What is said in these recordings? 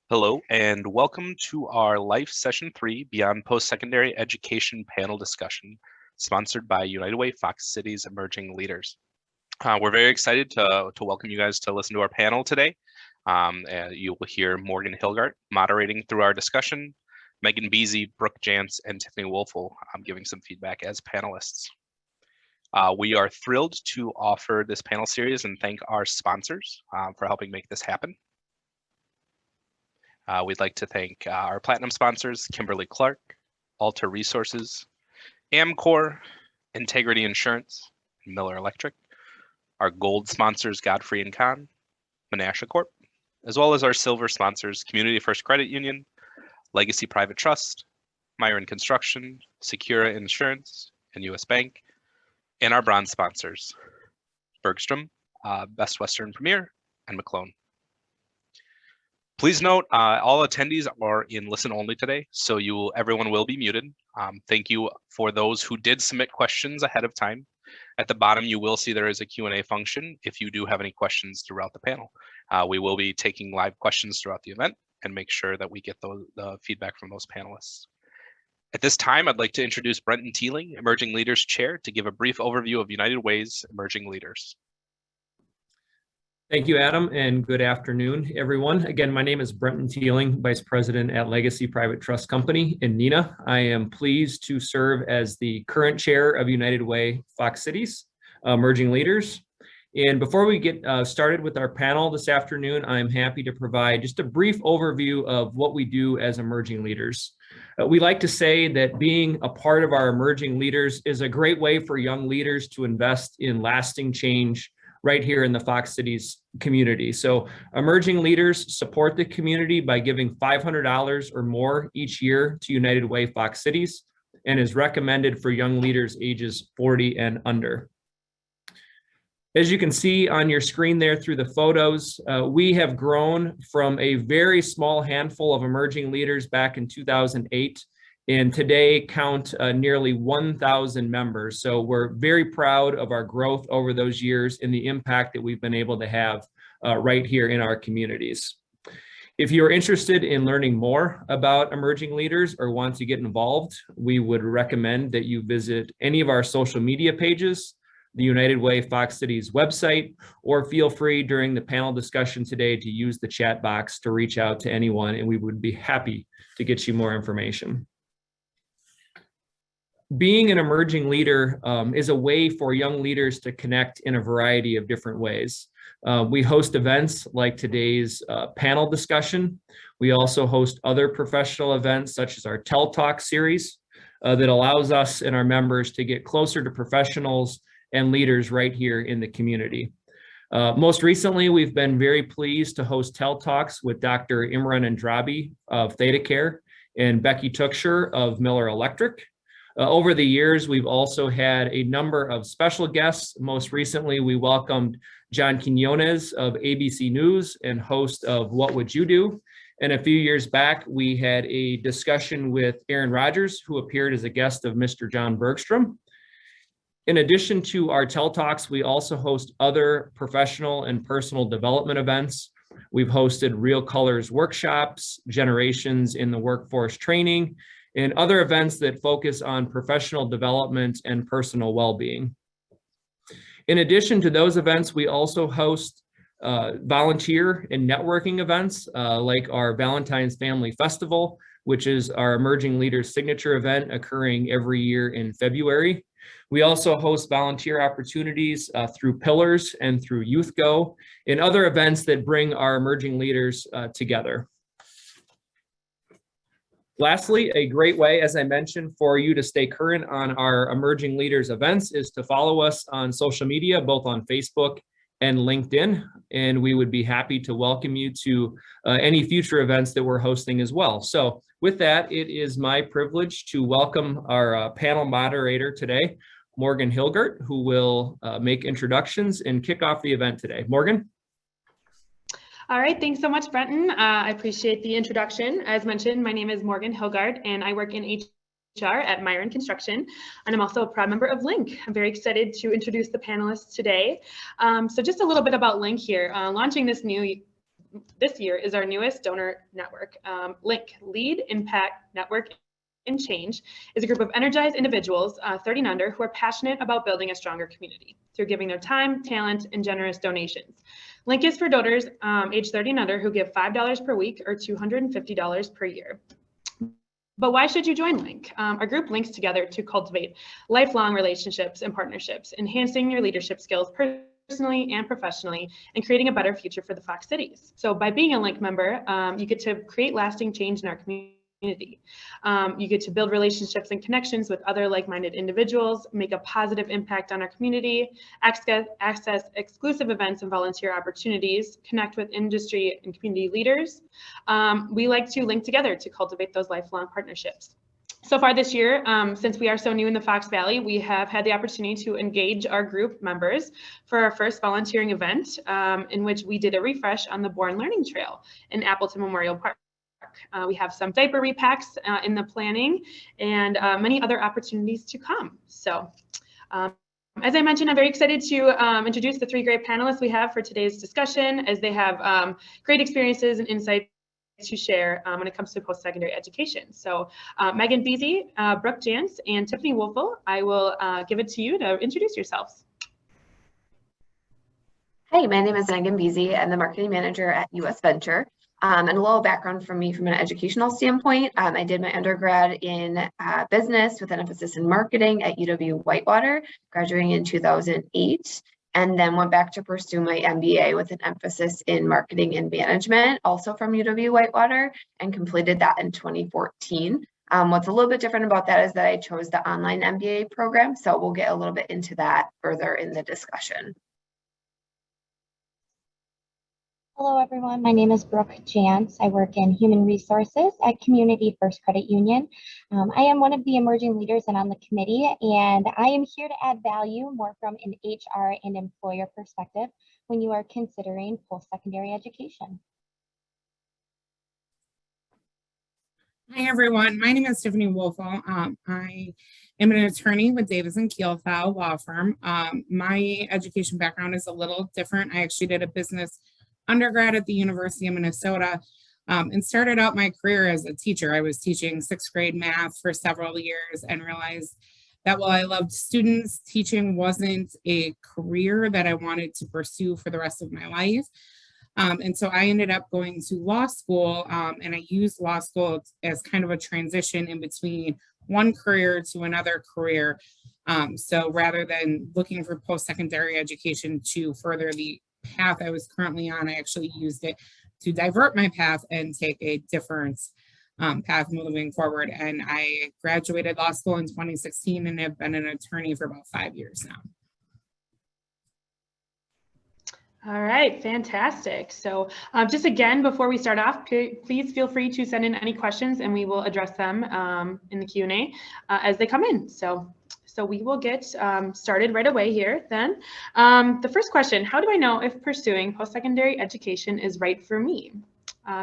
Hello, and welcome to our Life Session 3 Beyond Post-Secondary Education panel discussion, sponsored by United Way Fox Cities Emerging Leaders. We're very excited to welcome you guys to listen to our panel today. You will hear Morgan Hilgart moderating through our discussion, Megan Biese, Brooke Janse, and Tiffany Woelfel giving some feedback as panelists. We are thrilled to offer this panel series and thank our sponsors for helping make this happen. We'd like to thank our platinum sponsors, Kimberly-Clark, Alta Resources, Amcor, Integrity Insurance, and Miller Electric, our gold sponsors, Godfrey & Kahn, Menasha Corp., as well as our silver sponsors, Community First Credit Union, Legacy Private Trust, Myron Construction, Secura Insurance, and U.S. Bank, and our bronze sponsors, Bergstrom, Best Western Premier, and McClone. Please note, all attendees are in listen only today, so everyone will be muted. Thank you for those who did submit questions ahead of time. At the bottom, you will see there is a Q&A function if you do have any questions throughout the panel. We will be taking live questions throughout the event and make sure that we get the feedback from those panelists. At this time, I'd like to introduce Brenton Teeling, Emerging Leaders Chair, to give a brief overview of United Way's Emerging Leaders. Thank you, Adam, and good afternoon, everyone. Again, my name is Brenton Teeling, Vice President at Legacy Private Trust Company in NENA. I am pleased to serve as the current chair of United Way Fox Cities Emerging Leaders. And before we get started with our panel this afternoon, I'm happy to provide just a brief overview of what we do as emerging leaders. We like to say that being a part of our emerging leaders is a great way for young leaders to invest in lasting change right here in the Fox Cities community. So emerging leaders support the community by giving $500 or more each year to United Way Fox Cities and is recommended for young leaders ages 40 and under. As you can see on your screen there through the photos, we have grown from a very small handful of emerging leaders back in 2008 and today count nearly 1,000 members. So we're very proud of our growth over those years and the impact that we've been able to have right here in our communities. If you're interested in learning more about emerging leaders or want to get involved, we would recommend that you visit any of our social media pages, the United Way Fox Cities website, or feel free during the panel discussion today to use the chat box to reach out to anyone, and we would be happy to get you more information. Being an emerging leader is a way for young leaders to connect in a variety of different ways. We host events like today's panel discussion. We also host other professional events such as our Tell Talk series that allows us and our members to get closer to professionals and leaders right here in the community. Most recently, we've been very pleased to host Tell Talks with Dr. Imran Andrabi of ThedaCare and Becky Tucksher of Miller Electric. Over the years, we've also had a number of special guests. Most recently, we welcomed John Quinones of ABC News and host of What Would You Do? And a few years back, we had a discussion with Aaron Rodgers, who appeared as a guest of Mr. John Bergstrom. In addition to our Tell Talks, we also host other professional and personal development events. We've hosted Real Colors workshops, Generations in the Workforce training, and other events that focus on professional development and personal well-being. In addition to those events, we also host volunteer and networking events like our Valentine's Family Festival, which is our emerging leaders signature event occurring every year in February. We also host volunteer opportunities through Pillars and through Youth Go and other events that bring our emerging leaders together. Lastly, a great way, as I mentioned, for you to stay current on our emerging leaders events is to follow us on social media, both on Facebook and LinkedIn, and we would be happy to welcome you to any future events that we're hosting as well. So with that, it is my privilege to welcome our panel moderator today, Morgan Hilgart, who will make introductions and kick off the event today. Morgan? All right, thanks so much, Brenton. I appreciate the introduction. As mentioned, my name is Morgan Hilgart, and I work in HR at Myron Construction, and I'm also a proud member of LINC. I'm very excited to introduce the panelists today. So just a little bit about LINC here. Launching this new this year is our newest donor network. LINC, Lead, Impact, Network, and Change, is a group of energized individuals, 30 and under, who are passionate about building a stronger community through giving their time, talent, and generous donations. LINC is for donors age 30 and under who give $5 per week or $250 per year. But why should you join LINC? Our group links together to cultivate lifelong relationships and partnerships, enhancing your leadership skills personally and professionally, and creating a better future for the Fox Cities. So by being a LINC member, you get to create lasting change in our community. You get to build relationships and connections with other like-minded individuals, make a positive impact on our community, access exclusive events and volunteer opportunities, connect with industry and community leaders. We like to link together to cultivate those lifelong partnerships. So far this year, since we are so new in the Fox Valley, we have had the opportunity to engage our group members for our first volunteering event, in which we did a refresh on the Born Learning Trail in Appleton Memorial Park. We have some diaper repacks in the planning and many other opportunities to come. So as I mentioned, I'm very excited to introduce the three great panelists we have for today's discussion, as they have great experiences and insights to share when it comes to post-secondary education. So Megan Biese, Brooke Janse, and Tiffany Woelfel, I will give it to you to introduce yourselves. Hey, my name is Megan Biese. I'm the marketing manager at US Venture. And a little background from me from an educational standpoint. I did my undergrad in business with an emphasis in marketing at UW-Whitewater, graduating in 2008, and then went back to pursue my MBA with an emphasis in marketing and management, also from UW-Whitewater, and completed that in 2014. What's a little bit different about that is that I chose the online MBA program, so we'll get a little bit into that further in the discussion. Hello, everyone. My name is Brooke Janse. I work in human resources at Community First Credit Union. I am one of the emerging leaders and on the committee, and I am here to add value more from an HR and employer perspective when you are considering post-secondary education. Hi, everyone. My name is Tiffany Woelfel. I am an attorney with Davis & Kielfeld law firm. My education background is a little different. I actually did a business undergrad at the University of Minnesota and started out my career as a teacher. I was teaching sixth grade math for several years and realized that while I loved students, teaching wasn't a career that I wanted to pursue for the rest of my life. And so I ended up going to law school, and I used law school as kind of a transition in between one career to another career. So rather than looking for post-secondary education to further the path I was currently on, I actually used it to divert my path and take a different path moving forward. And I graduated law school in 2016 and have been an attorney for about 5 years now. All right, fantastic. So just again, before we start off, please feel free to send in any questions and we will address them in the Q&A as they come in. So we will get started right away here then. The first question, how do I know if pursuing post-secondary education is right for me?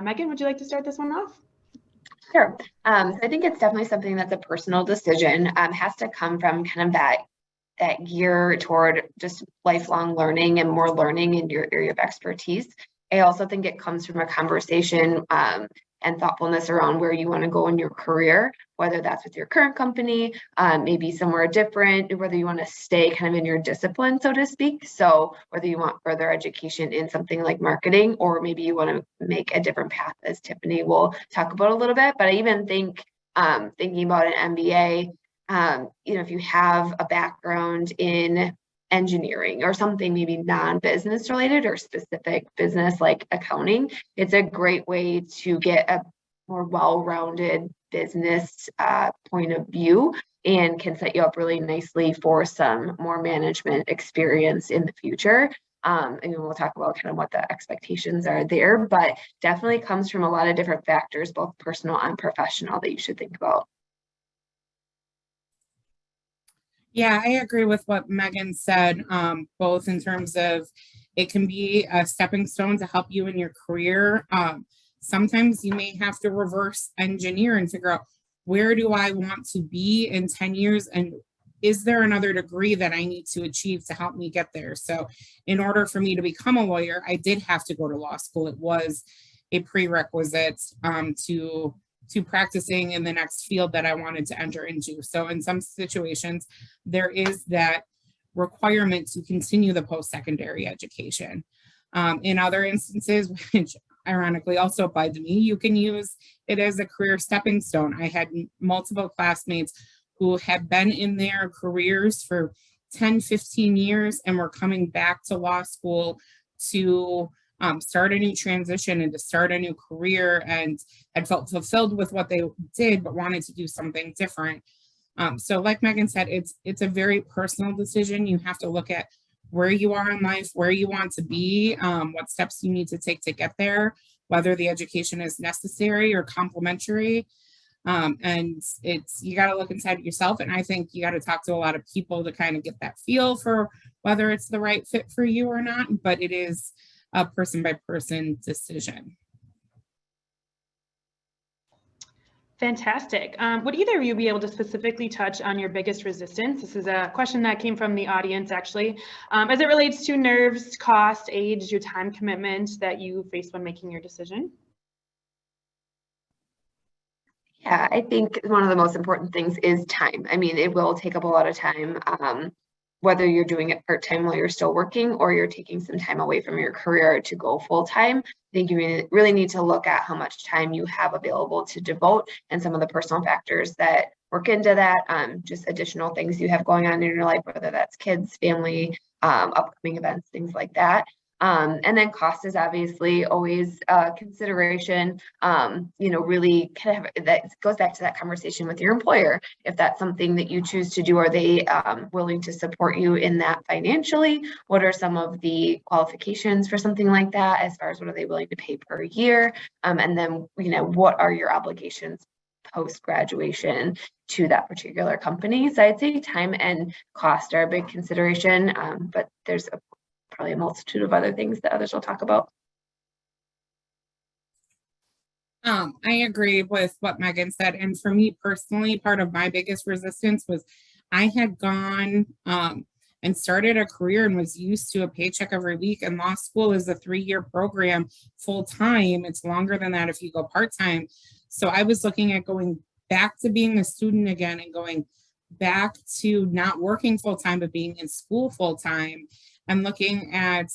Megan, would you like to start this one off? Sure. So I think it's definitely something that's a personal decision. Has to come from kind of that gear toward just lifelong learning and more learning in your area of expertise. I also think it comes from a conversation and thoughtfulness around where you want to go in your career, whether that's with your current company, maybe somewhere different, whether you want to stay kind of in your discipline, so to speak. So whether you want further education in something like marketing, or maybe you want to make a different path, as Tiffany will talk about a little bit. But I even think thinking about an MBA, if you have a background in engineering or something maybe non-business related or specific business like accounting, it's a great way to get a more well-rounded business point of view and can set you up really nicely for some more management experience in the future. And we'll talk about kind of what the expectations are there, but definitely comes from a lot of different factors, both personal and professional, that you should think about. Yeah, I agree with what Megan said, both in terms of it can be a stepping stone to help you in your career. Sometimes you may have to reverse engineer and figure out, where do I want to be in 10 years and is there another degree that I need to achieve to help me get there? So in order for me to become a lawyer, I did have to go to law school. It was a prerequisite to practicing in the next field that I wanted to enter into. So in some situations, there is that requirement to continue the post-secondary education. In other instances, which ironically also applied to me, you can use it as a career stepping stone. I had multiple classmates who had been in their careers for 10, 15 years and were coming back to law school to start a new transition and to start a new career, and had felt fulfilled with what they did, but wanted to do something different. So like Megan said, it's a very personal decision. You have to look at where you are in life, where you want to be, what steps you need to take to get there, whether the education is necessary or complementary. And you got to look inside of yourself. And I think you got to talk to a lot of people to kind of get that feel for whether it's the right fit for you or not, but it is a person by person decision. Fantastic. Would either of you be able to specifically touch on your biggest resistance? This is a question that came from the audience, actually, as it relates to nerves, cost, age, your time commitment that you faced when making your decision. Yeah, I think one of the most important things is time. I mean, it will take up a lot of time, whether you're doing it part-time while you're still working or you're taking some time away from your career to go full-time. I think you really need to look at how much time you have available to devote and some of the personal factors that work into that, just additional things you have going on in your life, whether that's kids, family, upcoming events, things like that. And then cost is obviously always a consideration. Really kind of that goes back to that conversation with your employer. If that's something that you choose to do, are they willing to support you in that financially? What are some of the qualifications for something like that, as far as what are they willing to pay per year? And then, what are your obligations post-graduation to that particular company? So I'd say time and cost are a big consideration, but there's probably a multitude of other things that others will talk about. I agree with what Megan said. And for me personally, part of my biggest resistance was I had gone and started a career and was used to a paycheck every week. And law school is a 3-year program full time. It's longer than that if you go part-time. So I was looking at going back to being a student again and going back to not working full-time, but being in school full-time. And looking at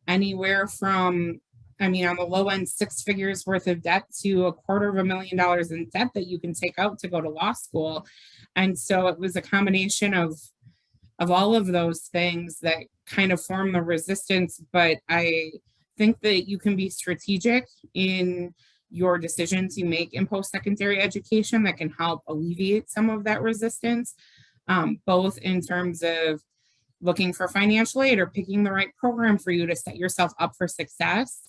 anywhere from, on the low end, 6 figures worth of debt to $250,000 in debt that you can take out to go to law school. And so it was a combination of all of those things that kind of form the resistance. But I think that you can be strategic in your decisions you make in post-secondary education that can help alleviate some of that resistance, both in terms of looking for financial aid or picking the right program for you to set yourself up for success,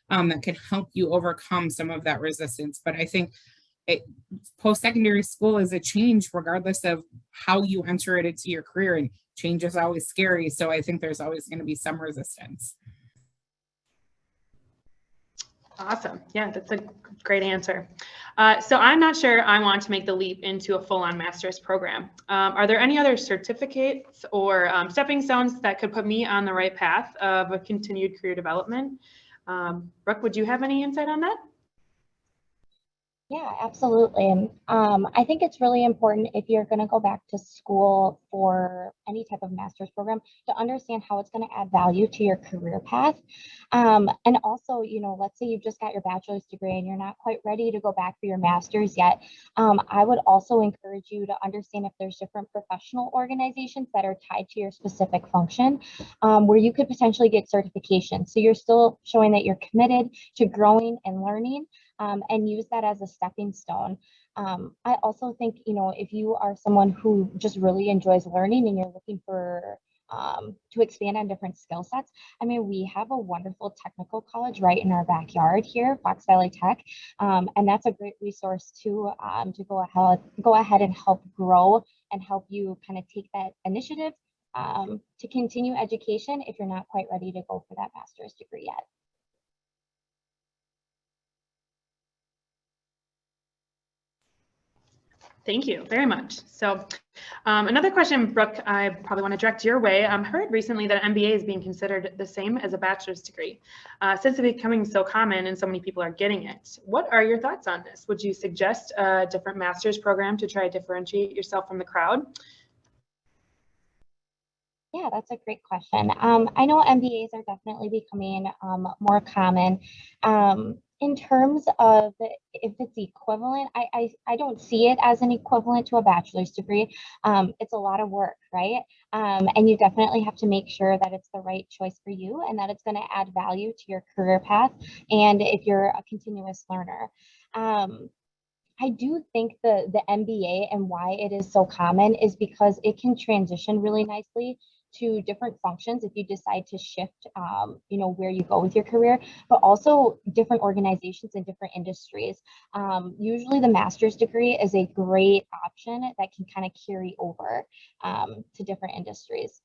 that can help you overcome some of that resistance. But I think post-secondary school is a change regardless of how you enter it into your career, and change is always scary. So I think there's always going to be some resistance. Awesome. Yeah, that's a great answer. So I'm not sure I want to make the leap into a full-on master's program. Are there any other certificates or stepping stones that could put me on the right path of a continued career development? Brooke, would you have any insight on that? Yeah, absolutely. I think it's really important if you're going to go back to school for any type of master's program to understand how it's going to add value to your career path. And also, let's say you've just got your bachelor's degree and you're not quite ready to go back for your master's yet. I would also encourage you to understand if there's different professional organizations that are tied to your specific function, where you could potentially get certification. So you're still showing that you're committed to growing and learning. And use that as a stepping stone. I also think, if you are someone who just really enjoys learning and you're looking for to expand on different skill sets, we have a wonderful technical college right in our backyard here, Fox Valley Tech, and that's a great resource to go ahead and help grow and help you kind of take that initiative to continue education if you're not quite ready to go for that master's degree yet. Thank you very much. So another question, Brooke, I probably want to direct your way. I heard recently that an MBA is being considered the same as a bachelor's degree. Since it's becoming so common and so many people are getting it, what are your thoughts on this? Would you suggest a different master's program to try to differentiate yourself from the crowd? Yeah, that's a great question. I know MBAs are definitely becoming more common. In terms of if it's equivalent, I don't see it as an equivalent to a bachelor's degree. It's a lot of work, right? And you definitely have to make sure that it's the right choice for you and that it's going to add value to your career path. And if you're a continuous learner. I do think the MBA and why it is so common is because it can transition really nicely to different functions if you decide to shift, where you go with your career, but also different organizations and different industries. Usually the master's degree is a great option that can kind of carry over to different industries.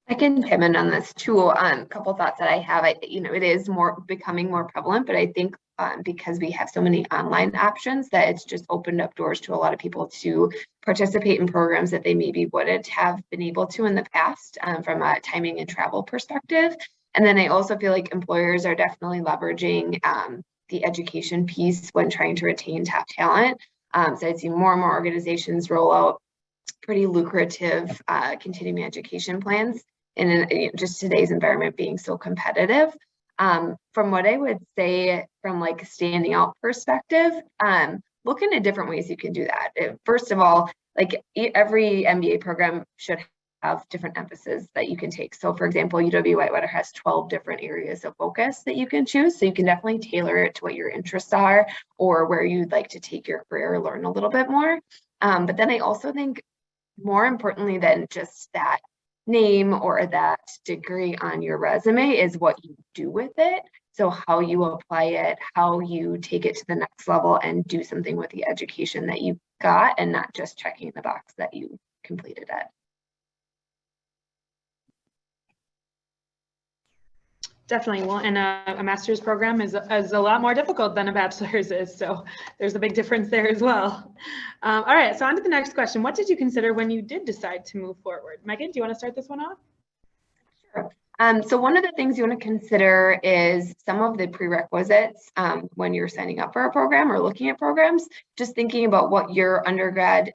I can chime in on this too. A couple thoughts that I have. It is becoming more prevalent, but I think because we have so many online options that it's just opened up doors to a lot of people to participate in programs that they maybe wouldn't have been able to in the past from a timing and travel perspective. And then I also feel like employers are definitely leveraging the education piece when trying to retain top talent. So I'd see more and more organizations roll out pretty lucrative continuing education plans in just today's environment being so competitive. From what I would say from like a standing out perspective, look into different ways you can do that. First of all, like every MBA program should have different emphasis that you can take. So for example, UW-Whitewater has 12 different areas of focus that you can choose. So you can definitely tailor it to what your interests are or where you'd like to take your career or learn a little bit more. But then I also think more importantly than just that name or that degree on your resume is what you do with it. So how you apply it, how you take it to the next level and do something with the education that you got and not just checking the box that you completed it. Definitely. Well, and a master's program is a lot more difficult than a bachelor's is. So there's a big difference there as well. All right. So on to the next question. What did you consider when you did decide to move forward? Megan, do you want to start this one off? Sure. So one of the things you want to consider is some of the prerequisites when you're signing up for a program or looking at programs, just thinking about what your undergrad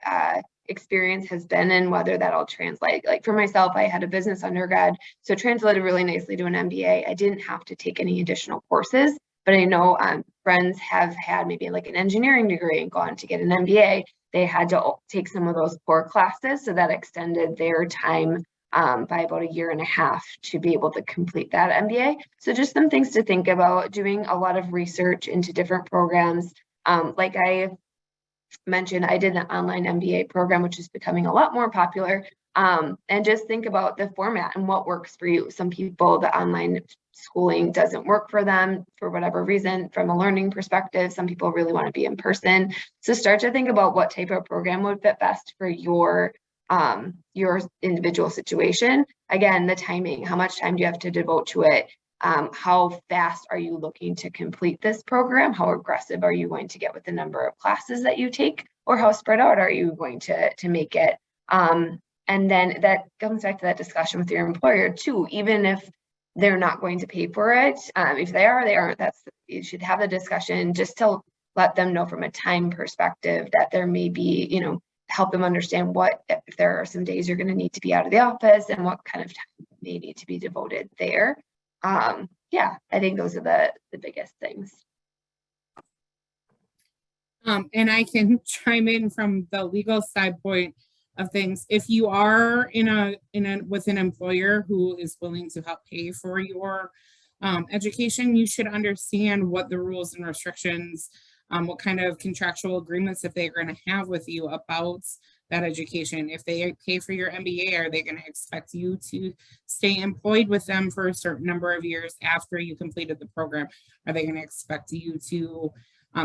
experience has been and whether that'll translate. Like for myself, I had a business undergrad, so it translated really nicely to an MBA. I didn't have to take any additional courses, but I know friends have had maybe like an engineering degree and gone to get an MBA. They had to take some of those core classes, so that extended their time by about 1.5 years to be able to complete that MBA. So just some things to think about, doing a lot of research into different programs. Like I mentioned, I did an online MBA program, which is becoming a lot more popular. And just think about the format and what works for you. Some people, the online schooling doesn't work for them for whatever reason from a learning perspective. Some people really want to be in person. So start to think about what type of program would fit best for your individual situation. Again, the timing, how much time do you have to devote to it? How fast are you looking to complete this program? How aggressive are you going to get with the number of classes that you take, or how spread out are you going to make it? And then that comes back to that discussion with your employer too, even if they're not going to pay for it. If they are, they aren't. You should have the discussion just to let them know from a time perspective that there may be, help them understand if there are some days you're going to need to be out of the office and what kind of time may need to be devoted there. Yeah, I think those are the biggest things. And I can chime in from the legal side point of things. If you are with an employer who is willing to help pay for your education, you should understand what the rules and restrictions, what kind of contractual agreements if they're going to have with you about that education. If they pay for your MBA, are they going to expect you to stay employed with them for a certain number of years after you completed the program? Are they going to expect you to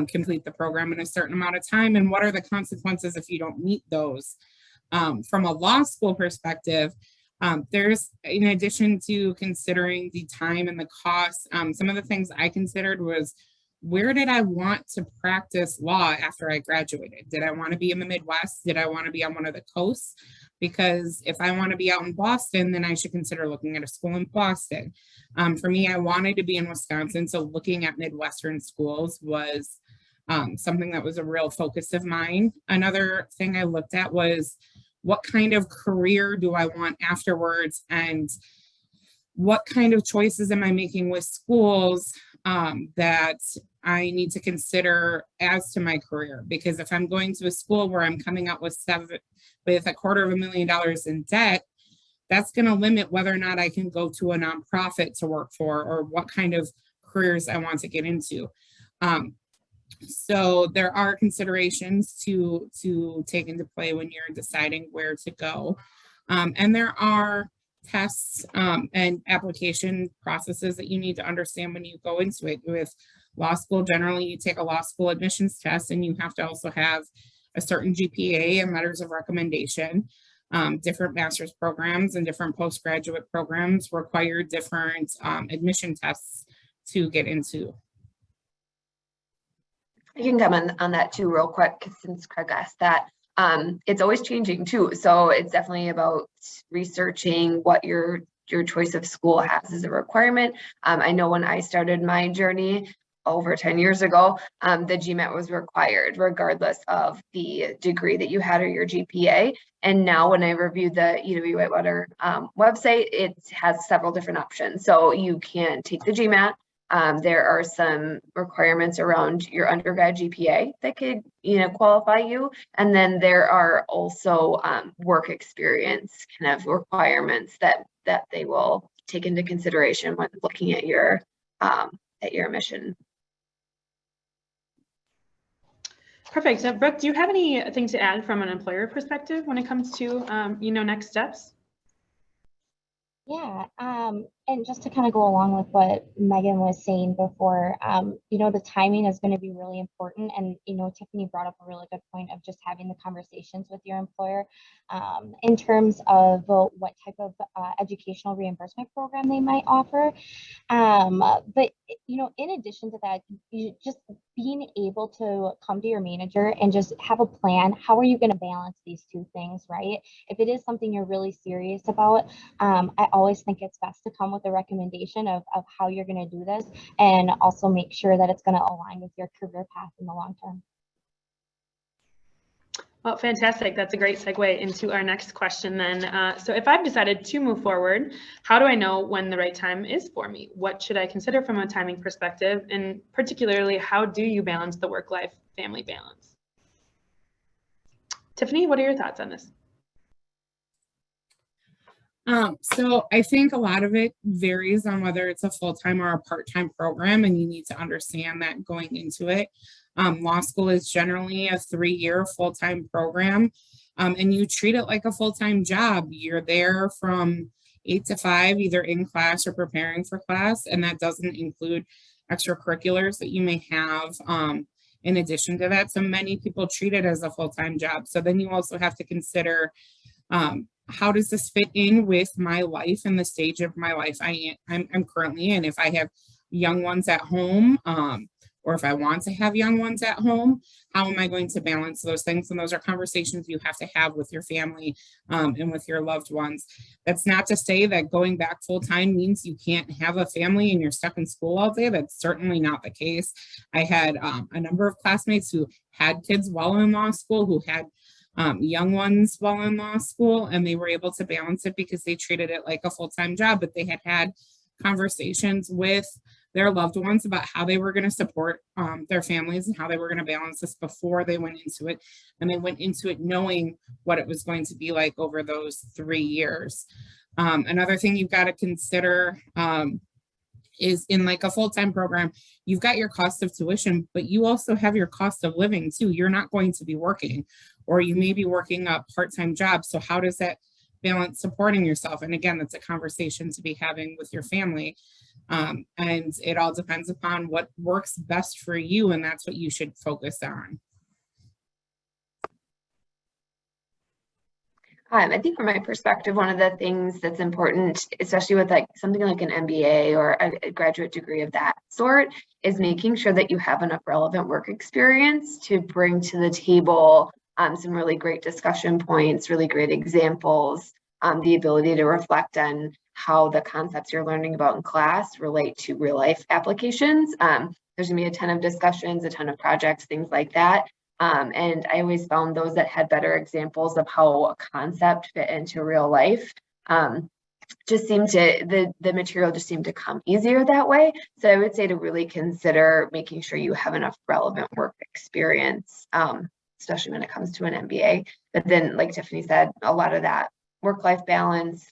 complete the program in a certain amount of time? And what are the consequences if you don't meet those? From a law school perspective, there's, in addition to considering the time and the cost, some of the things I considered was where did I want to practice law after I graduated? Did I want to be in the Midwest? Did I want to be on one of the coasts? Because if I want to be out in Boston, then I should consider looking at a school in Boston. For me, I wanted to be in Wisconsin, so looking at Midwestern schools was something that was a real focus of mine. Another thing I looked at was, what kind of career do I want afterwards, and what kind of choices am I making with schools that I need to consider as to my career? Because if I'm going to a school where I'm coming out with $250,000 in debt, that's going to limit whether or not I can go to a nonprofit to work for, or what kind of careers I want to get into. So there are considerations to take into play when you're deciding where to go. And there are tests and application processes that you need to understand when you go into it. With law school, generally you take a law school admissions test, and you have to also have a certain GPA and letters of recommendation. Different master's programs and different postgraduate programs require different admission tests to get into. I can comment on that too real quick, since Craig asked that. It's always changing too. So it's definitely about researching what your choice of school has as a requirement. I know when I started my journey over 10 years ago, the GMAT was required regardless of the degree that you had or your GPA. And now when I reviewed the UW-Whitewater website, it has several different options. So you can take the GMAT. There are some requirements around your undergrad GPA that could, qualify you. And then there are also work experience kind of requirements that they will take into consideration when looking at your admission. Perfect. So Brooke, do you have anything to add from an employer perspective when it comes to, next steps? Yeah, and just to kind of go along with what Megan was saying before, the timing is going to be really important. And, Tiffany brought up a really good point of just having the conversations with your employer in terms of what type of educational reimbursement program they might offer. But, in addition to that, you just being able to come to your manager and just have a plan. How are you going to balance these two things, right? If it is something you're really serious about, I always think it's best to come with a recommendation of how you're going to do this, and also make sure that it's going to align with your career path in the long term. Well, fantastic. That's a great segue into our next question then. So if I've decided to move forward, how do I know when the right time is for me? What should I consider from a timing perspective? And particularly, how do you balance the work-life family balance? Tiffany, what are your thoughts on this? So I think a lot of it varies on whether it's a full-time or a part-time program, and you need to understand that going into it. Law school is generally a 3-year full-time program, and you treat it like a full-time job. You're there from 8 to 5, either in class or preparing for class, and that doesn't include extracurriculars that you may have in addition to that. So many people treat it as a full-time job. So then you also have to consider, how does this fit in with my life and the stage of my life I'm currently in? If I have young ones at home, or if I want to have young ones at home, how am I going to balance those things? And those are conversations you have to have with your family and with your loved ones. That's not to say that going back full time means you can't have a family and you're stuck in school all day. That's certainly not the case. I had a number of classmates who had kids while in law school, who had young ones while in law school, and they were able to balance it because they treated it like a full-time job, but they had conversations with their loved ones about how they were going to support their families and how they were going to balance this before they went into it. And they went into it knowing what it was going to be like over those 3 years. Another thing you've got to consider is in like a full-time program, you've got your cost of tuition, but you also have your cost of living too. You're not going to be working, or you may be working a part-time job. So how does that balance supporting yourself? And again, that's a conversation to be having with your family. And it all depends upon what works best for you, and that's what you should focus on. I think from my perspective, one of the things that's important, especially with like something like an MBA or a graduate degree of that sort, is making sure that you have enough relevant work experience to bring to the table some really great discussion points, really great examples, the ability to reflect on how the concepts you're learning about in class relate to real life applications. There's gonna be a ton of discussions, a ton of projects, things like that. And I always found those that had better examples of how a concept fit into real life just seemed to, the material just seemed to come easier that way. So I would say to really consider making sure you have enough relevant work experience, especially when it comes to an MBA. But then, like Tiffany said, a lot of that work-life balance,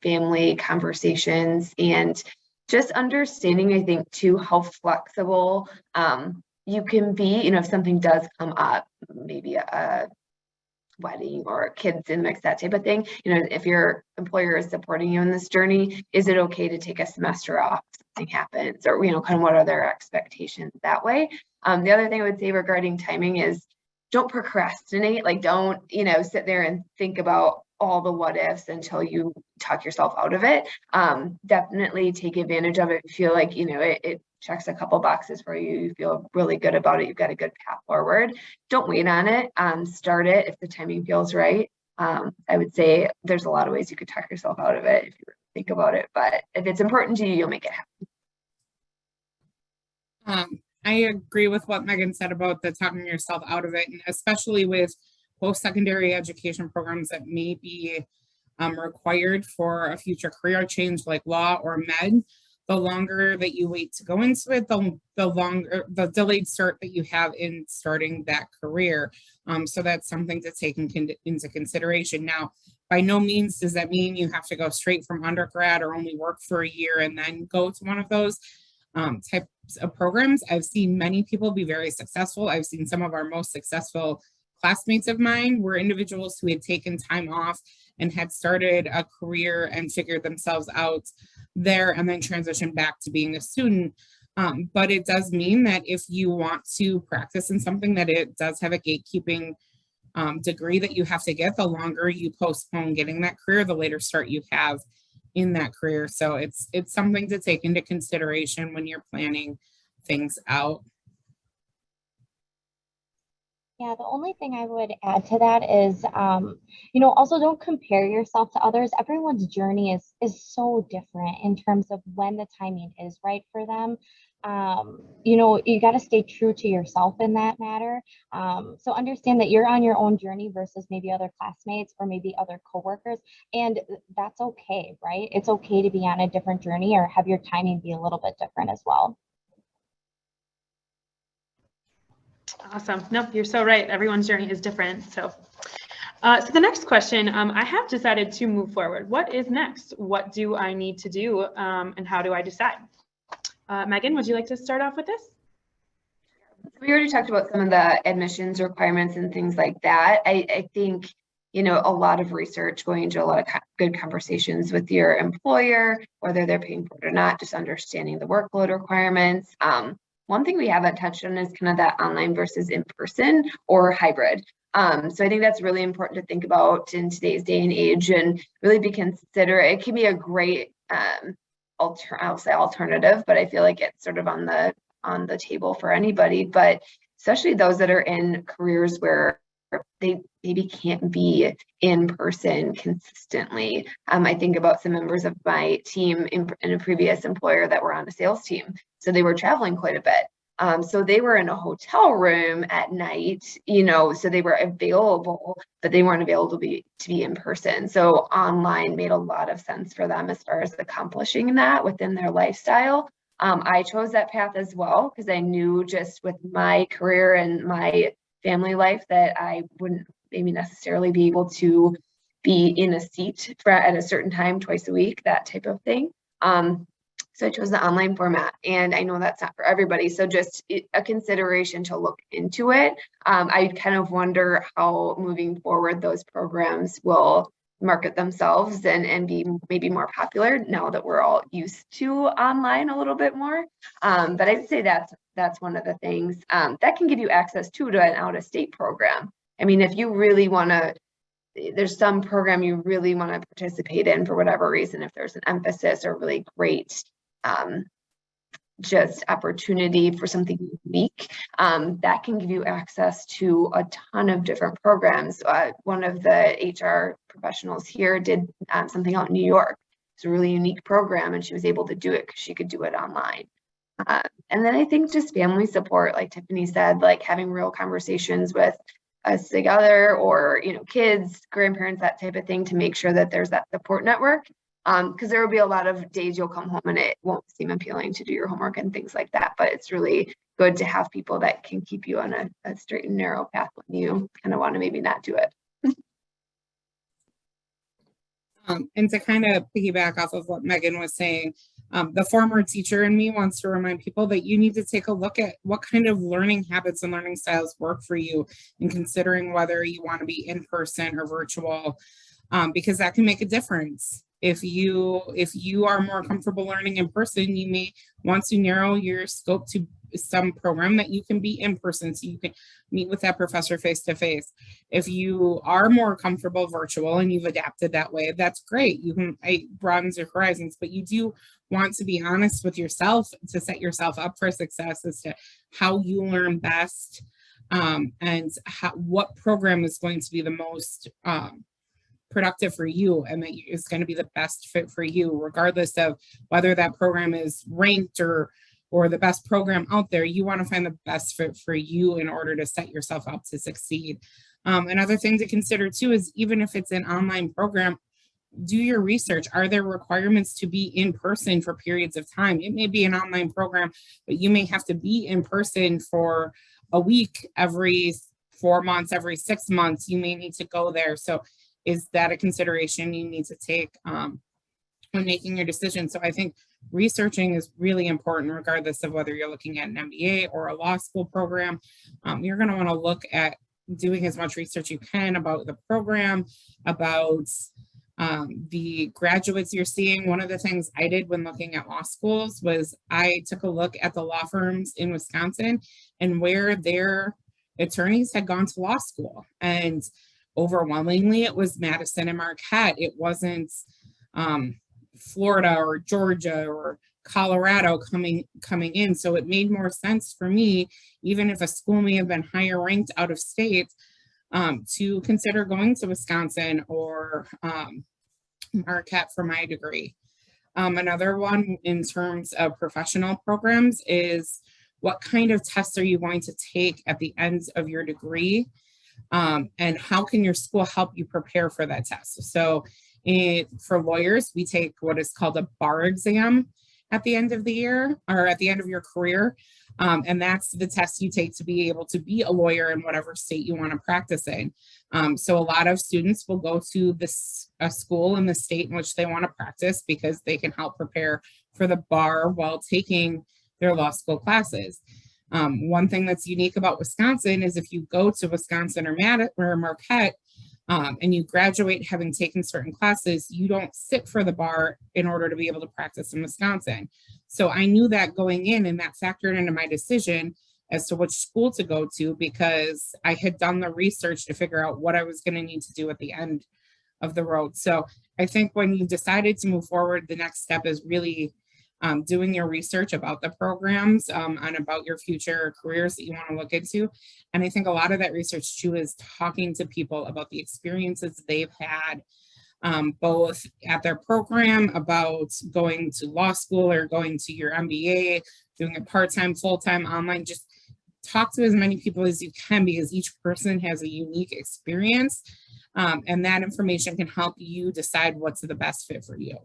family conversations, and just understanding, I think, too, how flexible you can be, if something does come up, maybe a wedding or kids in the mix, that type of thing. If your employer is supporting you in this journey, is it okay to take a semester off if something happens, or kind of what are their expectations that way? The other thing I would say regarding timing is don't procrastinate. Like, don't sit there and think about all the what ifs until you talk yourself out of it. Definitely take advantage of it. Feel like it checks a couple boxes for you. You feel really good about it. You've got a good path forward. Don't wait on it. Start it if the timing feels right. I would say there's a lot of ways you could talk yourself out of it if you really think about it. But if it's important to you, you'll make it happen. I agree with what Megan said about the talking yourself out of it, and especially with post-secondary education programs that may be required for a future career change like law or med. The longer that you wait to go into it, the delayed start that you have in starting that career. So that's something to take into consideration. Now, by no means does that mean you have to go straight from undergrad or only work for a year and then go to one of those types of programs. I've seen many people be very successful. I've seen some of our most successful classmates of mine were individuals who had taken time off and had started a career and figured themselves out there and then transition back to being a student. But it does mean that if you want to practice in something that it does have a gatekeeping degree that you have to get, the longer you postpone getting that career, the later start you have in that career. So it's something to take into consideration when you're planning things out. Yeah, the only thing I would add to that is, also don't compare yourself to others. Everyone's journey is so different in terms of when the timing is right for them. You got to stay true to yourself in that matter. So understand that you're on your own journey versus maybe other classmates or maybe other coworkers, and that's okay, right? It's okay to be on a different journey or have your timing be a little bit different as well. Awesome. Nope, you're so right. Everyone's journey is different. So the next question, I have decided to move forward. What is next? What do I need to do? And how do I decide? Megan, would you like to start off with this? We already talked about some of the admissions requirements and things like that. I think, a lot of research, going into a lot of good conversations with your employer, whether they're paying for it or not, just understanding the workload requirements. One thing we haven't touched on is kind of that online versus in-person or hybrid. So I think that's really important to think about in today's day and age, and really be considerate. It can be a great I'll say alternative, but I feel like it's sort of on the table for anybody, but especially those that are in careers where they maybe can't be in person consistently. I think about some members of my team in a previous employer that were on a sales team. So they were traveling quite a bit. So they were in a hotel room at night, so they were available, but they weren't available to be in person. So online made a lot of sense for them as far as accomplishing that within their lifestyle. I chose that path as well because I knew just with my career and my family life that I wouldn't maybe necessarily be able to be in a seat at a certain time twice a week, that type of thing. So I chose the online format, and I know that's not for everybody. So just a consideration to look into it. I kind of wonder how moving forward those programs will market themselves and be maybe more popular now that we're all used to online a little bit more. But I'd say that's one of the things that can give you access to an out-of-state program. I mean, if you really want to there's some program you really want to participate in for whatever reason, if there's an emphasis or really great just opportunity for something unique, that can give you access to a ton of different programs. One of the HR professionals here did something out in New York. It's a really unique program, and she was able to do it because she could do it online. And then I think just family support, like Tiffany said, like having real conversations with us together, or, you know, kids, grandparents, that type of thing, to make sure that there's that support network. Because there will be a lot of days you'll come home and it won't seem appealing to do your homework and things like that. But it's really good to have people that can keep you on a straight and narrow path when you kind of want to maybe not do it. And to kind of piggyback off of what Megan was saying, the former teacher in me wants to remind people that you need to take a look at what kind of learning habits and learning styles work for you, in considering whether you want to be in person or virtual, because that can make a difference. If you are more comfortable learning in person, you may want to narrow your scope to some program that you can be in person, so you can meet with that professor face to face. If you are more comfortable virtual and you've adapted that way, that's great. It broadens your horizons, but you do want to be honest with yourself to set yourself up for success as to how you learn best, and what program is going to be the most productive for you, and that is going to be the best fit for you, regardless of whether that program is ranked or the best program out there. You want to find the best fit for you in order to set yourself up to succeed. Another thing to consider too is, even if it's an online program, do your research. Are there requirements to be in person for periods of time? It may be an online program, but you may have to be in person for a week every 4 months, every 6 months. You may need to go there. So is that a consideration you need to take when making your decision? So I think researching is really important, regardless of whether you're looking at an MBA or a law school program. You're going to want to look at doing as much research you can about the program, about the graduates you're seeing. One of the things I did when looking at law schools was I took a look at the law firms in Wisconsin and where their attorneys had gone to law school. And overwhelmingly, it was Madison and Marquette. It wasn't Florida or Georgia or Colorado coming in. So it made more sense for me, even if a school may have been higher ranked out of state, to consider going to Wisconsin or Marquette for my degree. Another one in terms of professional programs is, what kind of tests are you going to take at the end of your degree? And how can your school help you prepare for that test? So for lawyers, we take what is called a bar exam at the end of the year, or at the end of your career. And that's the test you take to be able to be a lawyer in whatever state you want to practice in. So a lot of students will go to a school in the state in which they want to practice, because they can help prepare for the bar while taking their law school classes. One thing that's unique about Wisconsin is, if you go to Wisconsin or Marquette, and you graduate having taken certain classes, you don't sit for the bar in order to be able to practice in Wisconsin. So I knew that going in, and that factored into my decision as to which school to go to, because I had done the research to figure out what I was going to need to do at the end of the road. So I think when you decided to move forward, the next step is really doing your research about the programs, and about your future careers that you want to look into. And I think a lot of that research too is talking to people about the experiences they've had, both at their program, about going to law school or going to your MBA, doing it part-time, full-time, online. Just talk to as many people as you can, because each person has a unique experience, and that information can help you decide what's the best fit for you.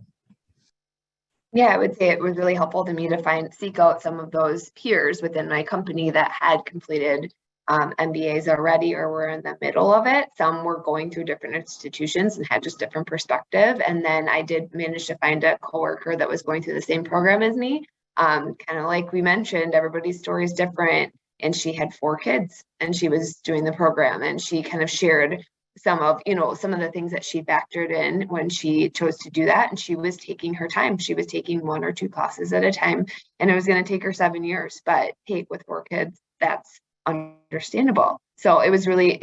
Yeah, I would say it was really helpful to me to seek out some of those peers within my company that had completed MBAs already, or were in the middle of it. Some were going through different institutions and had just different perspective. And then I did manage to find a coworker that was going through the same program as me. Kind of like we mentioned, everybody's story is different. And she had 4 kids, and she was doing the program, and she kind of shared some of the things that she factored in when she chose to do that. And she was taking her time. She was taking 1 or 2 classes at a time, and it was going to take her 7 years, but with 4 kids, that's understandable. So it was really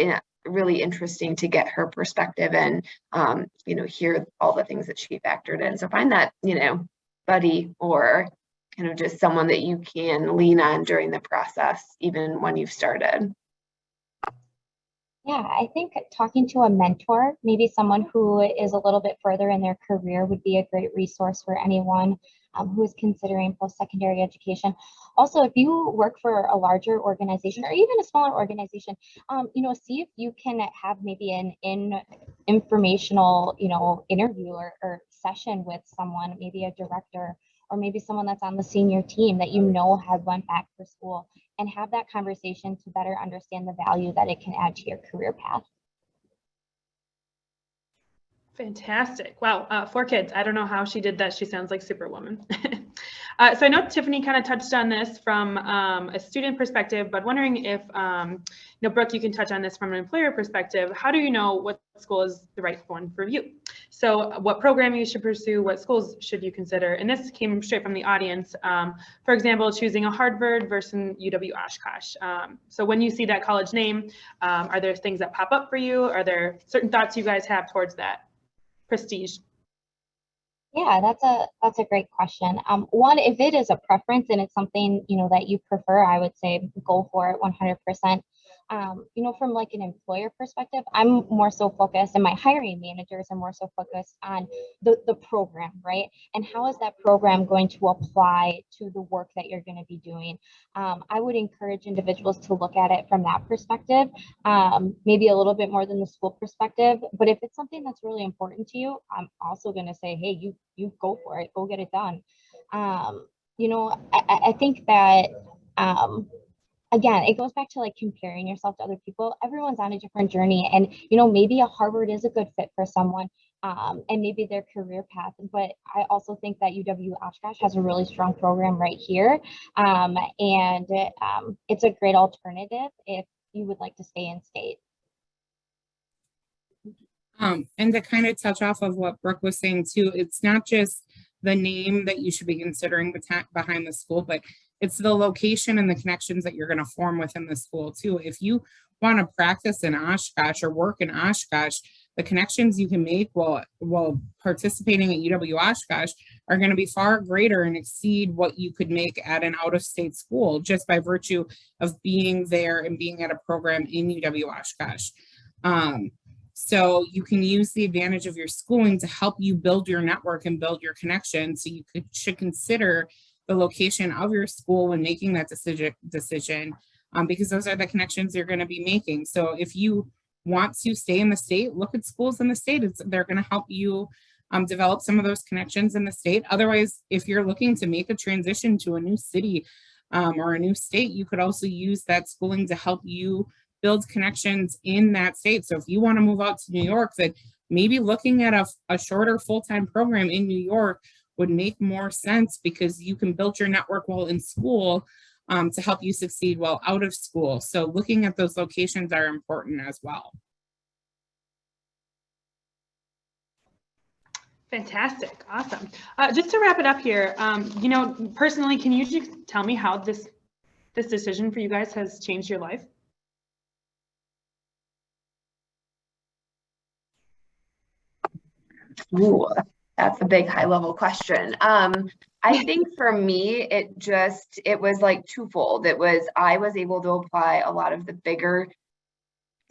really interesting to get her perspective and, you know, hear all the things that she factored in. So find that, you know, buddy or kind of just someone that you can lean on during the process, even when you've started. Yeah, I think talking to a mentor, maybe someone who is a little bit further in their career, would be a great resource for anyone who is considering post-secondary education. Also, if you work for a larger organization or even a smaller organization, you know, see if you can have maybe an informational, you know, interview or session with someone, maybe a director or maybe someone that's on the senior team that you know had went back for school, and have that conversation to better understand the value that it can add to your career path. Fantastic. Wow. 4 kids. I don't know how she did that. She sounds like Superwoman. So I know Tiffany kind of touched on this from a student perspective, but wondering if, you know, Brooke, you can touch on this from an employer perspective. How do you know what school is the right one for you? So what program you should pursue, what schools should you consider? And this came straight from the audience. For example, choosing a Harvard versus UW Oshkosh. So when you see that college name, are there things that pop up for you? Are there certain thoughts you guys have towards that prestige? Yeah, that's a great question. One, if it is a preference and it's something, you know, that you prefer, I would say go for it 100%. You know, from like an employer perspective, I'm more so focused, and my hiring managers are more so focused on the program, right? And how is that program going to apply to the work that you're going to be doing? I would encourage individuals to look at it from that perspective, maybe a little bit more than the school perspective. But if it's something that's really important to you, I'm also going to say, hey, you go for it, go get it done. You know, I think that, again, it goes back to like comparing yourself to other people. Everyone's on a different journey, and you know, maybe a Harvard is a good fit for someone, and maybe their career path. But I also think that UW Oshkosh has a really strong program right here, and it's a great alternative if you would like to stay in state. And to kind of touch off of what Brooke was saying too, it's not just the name that you should be considering behind the school, but it's the location and the connections that you're going to form within the school too. If you want to practice in Oshkosh or work in Oshkosh, the connections you can make while participating at UW Oshkosh are going to be far greater and exceed what you could make at an out-of-state school just by virtue of being there and being at a program in UW Oshkosh. So you can use the advantage of your schooling to help you build your network and build your connection. So you should consider the location of your school when making that decision, because those are the connections you're going to be making. So if you want to stay in the state, look at schools in the state. They're going to help you develop some of those connections in the state. Otherwise, if you're looking to make a transition to a new city or a new state, you could also use that schooling to help you build connections in that state. So if you want to move out to New York, that maybe looking at a shorter full-time program in New York would make more sense, because you can build your network while in school to help you succeed while out of school. So looking at those locations are important as well. Fantastic. Awesome. Just to wrap it up here, you know, personally, can you just tell me how this decision for you guys has changed your life? Ooh, that's a big high level question. I think for me, it was like twofold. I was able to apply a lot of the bigger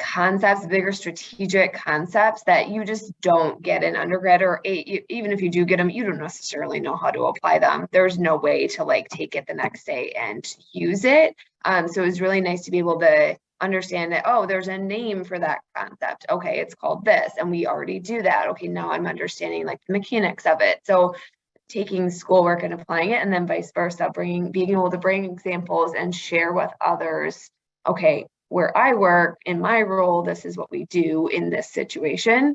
concepts, bigger strategic concepts that you just don't get in undergrad, or even if you do get them, you don't necessarily know how to apply them. There's no way to like take it the next day and use it. So it was really nice to be able to understand that, oh, there's a name for that concept. Okay, it's called this, and we already do that. Okay, now I'm understanding like the mechanics of it. So taking schoolwork and applying it, and then vice versa, being able to bring examples and share with others. Okay, where I work in my role, this is what we do in this situation,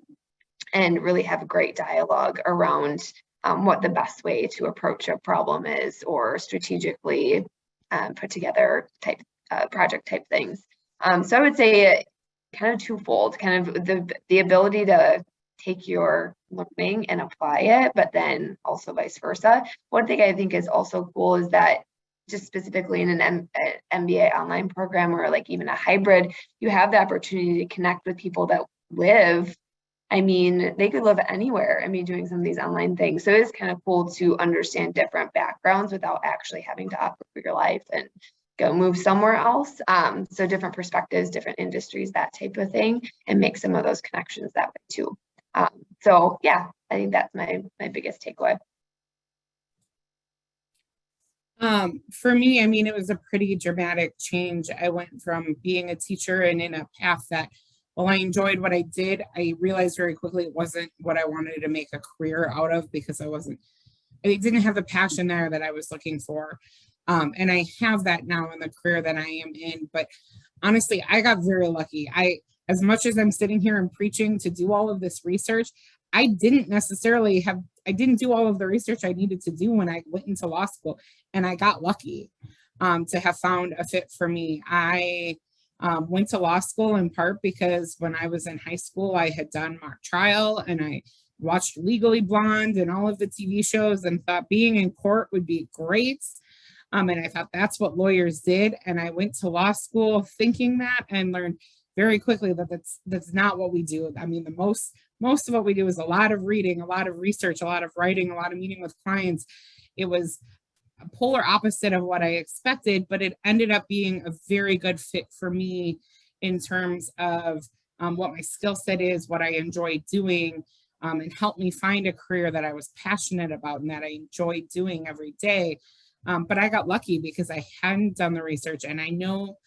and really have a great dialogue around what the best way to approach a problem is, or strategically put together project type things. So I would say kind of twofold, kind of the ability to take your learning and apply it, but then also vice versa. One thing I think is also cool is that just specifically in an MBA online program or like even a hybrid, you have the opportunity to connect with people that live. I mean, they could live anywhere. I mean, doing some of these online things. So it is kind of cool to understand different backgrounds without actually having to uproot your life and go move somewhere else. So different perspectives, different industries, that type of thing, and make some of those connections that way too. So yeah, I think that's my biggest takeaway. For me, I mean, it was a pretty dramatic change. I went from being a teacher and in a path that, while I enjoyed what I did, I realized very quickly it wasn't what I wanted to make a career out of, because I didn't have the passion there that I was looking for. And I have that now in the career that I am in. But honestly, I got very lucky. As much as I'm sitting here and preaching to do all of this research, I didn't do all of the research I needed to do when I went into law school, and I got lucky to have found a fit for me. I went to law school in part because when I was in high school, I had done mock trial and I watched Legally Blonde and all of the TV shows and thought being in court would be great. And I thought that's what lawyers did. And I went to law school thinking that, and learned very quickly that that's not what we do. I mean, the most of what we do is a lot of reading, a lot of research, a lot of writing, a lot of meeting with clients. It was a polar opposite of what I expected, but it ended up being a very good fit for me in terms of what my skill set is, what I enjoy doing, and helped me find a career that I was passionate about and that I enjoyed doing every day. But I got lucky because I hadn't done the research, and I know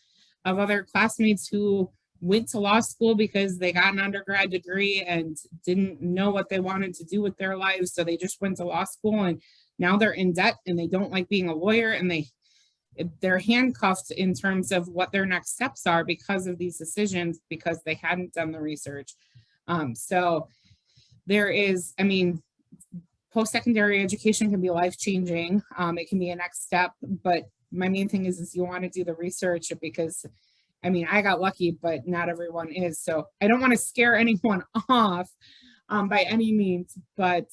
of other classmates who went to law school because they got an undergrad degree and didn't know what they wanted to do with their lives. So they just went to law school, and now they're in debt and they don't like being a lawyer, and they're handcuffed in terms of what their next steps are because of these decisions, because they hadn't done the research. So there is, I mean, post-secondary education can be life-changing. It can be a next step, but my main thing is you want to do the research, because I mean, I got lucky, but not everyone is. So I don't want to scare anyone off by any means, but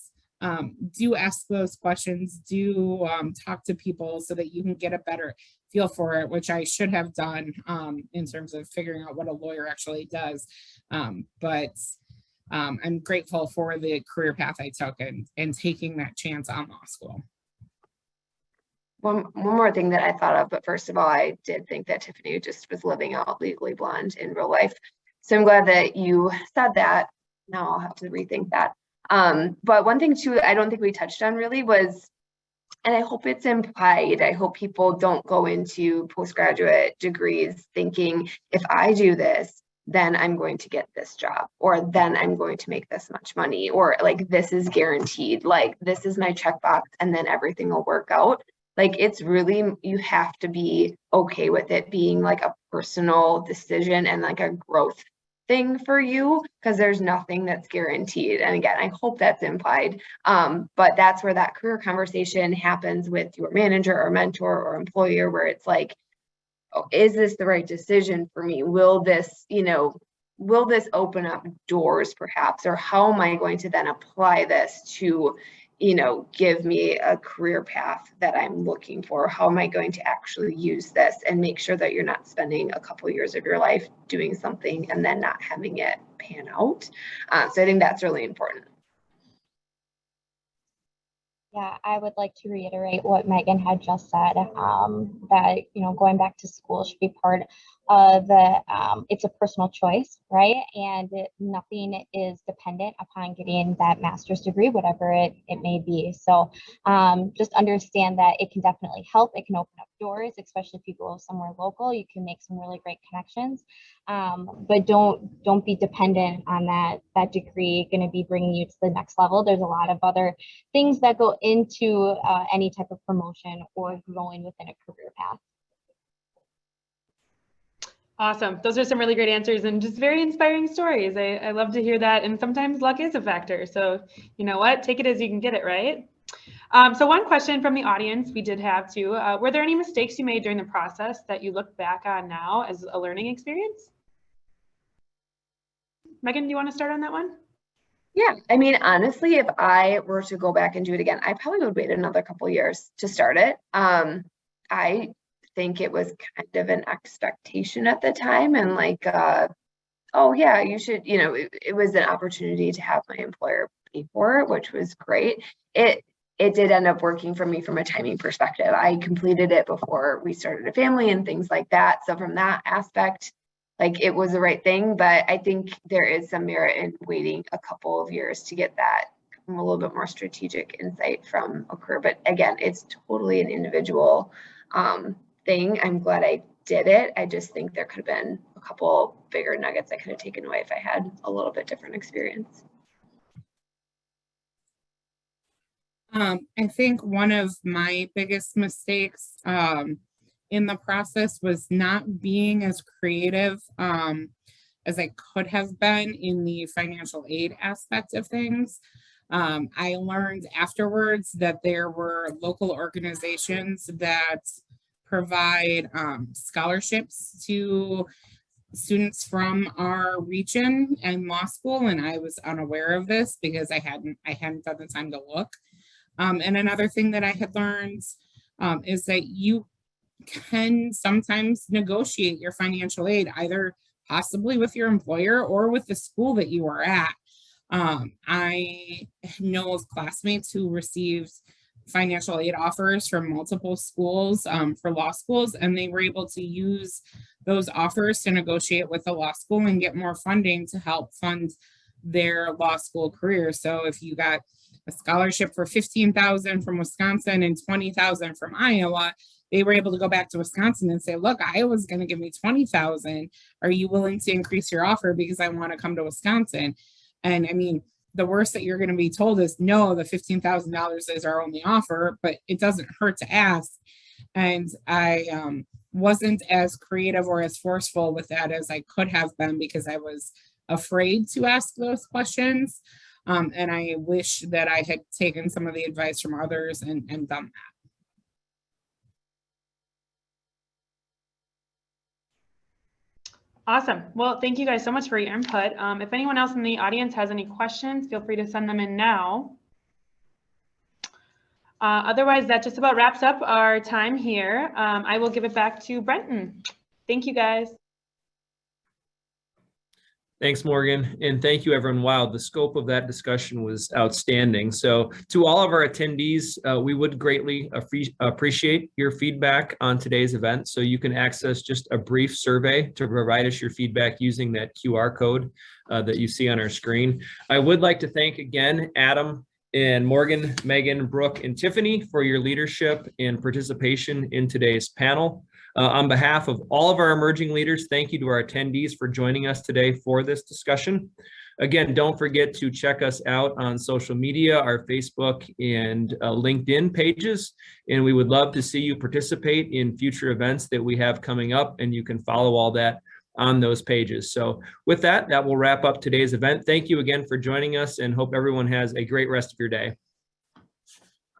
do ask those questions, do talk to people so that you can get a better feel for it, which I should have done in terms of figuring out what a lawyer actually does. But I'm grateful for the career path I took and taking that chance on law school. One more thing that I thought of, but first of all, I did think that Tiffany just was living out Legally Blonde in real life. So I'm glad that you said that. Now I'll have to rethink that. But one thing too, I don't think we touched on really was, and I hope it's implied, I hope people don't go into postgraduate degrees thinking, if I do this, then I'm going to get this job, or then I'm going to make this much money, or like this is guaranteed, like this is my checkbox and then everything will work out. Like, it's really, you have to be okay with it being like a personal decision and like a growth thing for you, because there's nothing that's guaranteed. And again, I hope that's implied, but that's where that career conversation happens with your manager or mentor or employer, where it's like, oh, is this the right decision for me? Will this, will this open up doors perhaps, or how am I going to then apply this to give me a career path that I'm looking for? How am I going to actually use this and make sure that you're not spending a couple of years of your life doing something and then not having it pan out? So I think that's really important. Yeah, I would like to reiterate what Megan had just said, that, going back to school should be part of it's a personal choice, right? And nothing is dependent upon getting that master's degree, whatever it may be. So just understand that it can definitely help. It can open up doors, especially if you go somewhere local. You can make some really great connections, but don't be dependent on that degree going to be bringing you to the next level. There's a lot of other things that go into any type of promotion or growing within a career path. Awesome. Those are some really great answers and just very inspiring stories. I love to hear that. And sometimes luck is a factor. So you know what? Take it as you can get it, right? So one question from the audience we did have too. Were there any mistakes you made during the process that you look back on now as a learning experience? Megan, do you want to start on that one? Yeah, I mean, honestly, if I were to go back and do it again, I probably would wait another couple of years to start it. I think it was kind of an expectation at the time, and like, oh yeah, you should, you know, it was an opportunity to have my employer pay for it, which was great. It did end up working for me from a timing perspective. I completed it before we started a family and things like that. So from that aspect, like, it was the right thing, but I think there is some merit in waiting a couple of years to get that a little bit more strategic insight from occur. But again, it's totally an individual thing. I'm glad I did it. I just think there could have been a couple bigger nuggets I could have taken away if I had a little bit different experience. I think one of my biggest mistakes in the process was not being as creative as I could have been in the financial aid aspect of things. I learned afterwards that there were local organizations that provide scholarships to students from our region and law school, and I was unaware of this because I hadn't done the time to look. And another thing that I had learned is that you can sometimes negotiate your financial aid, either possibly with your employer or with the school that you are at. I know of classmates who received financial aid offers from multiple schools for law schools, and they were able to use those offers to negotiate with the law school and get more funding to help fund their law school career. So if you got a scholarship for $15,000 from Wisconsin and $20,000 from Iowa, they were able to go back to Wisconsin and say, look, Iowa's going to give me $20,000. Are you willing to increase your offer because I want to come to Wisconsin? And I mean, the worst that you're going to be told is no, the $15,000 is our only offer, but it doesn't hurt to ask. And I wasn't as creative or as forceful with that as I could have been because I was afraid to ask those questions. And I wish that I had taken some of the advice from others and done that. Awesome. Well, thank you guys so much for your input. If anyone else in the audience has any questions, feel free to send them in now. Otherwise, that just about wraps up our time here. I will give it back to Brenton. Thank you, guys. Thanks, Morgan, and thank you, everyone. Wow, the scope of that discussion was outstanding. So to all of our attendees, we would greatly appreciate your feedback on today's event. So you can access just a brief survey to provide us your feedback using that QR code that you see on our screen. I would like to thank again, Adam and Morgan, Megan, Brooke, and Tiffany for your leadership and participation in today's panel. On behalf of all of our emerging leaders, thank you to our attendees for joining us today for this discussion. Again, don't forget to check us out on social media, our Facebook and LinkedIn pages, and we would love to see you participate in future events that we have coming up, and you can follow all that on those pages. So with that, that will wrap up today's event. Thank you again for joining us, and hope everyone has a great rest of your day.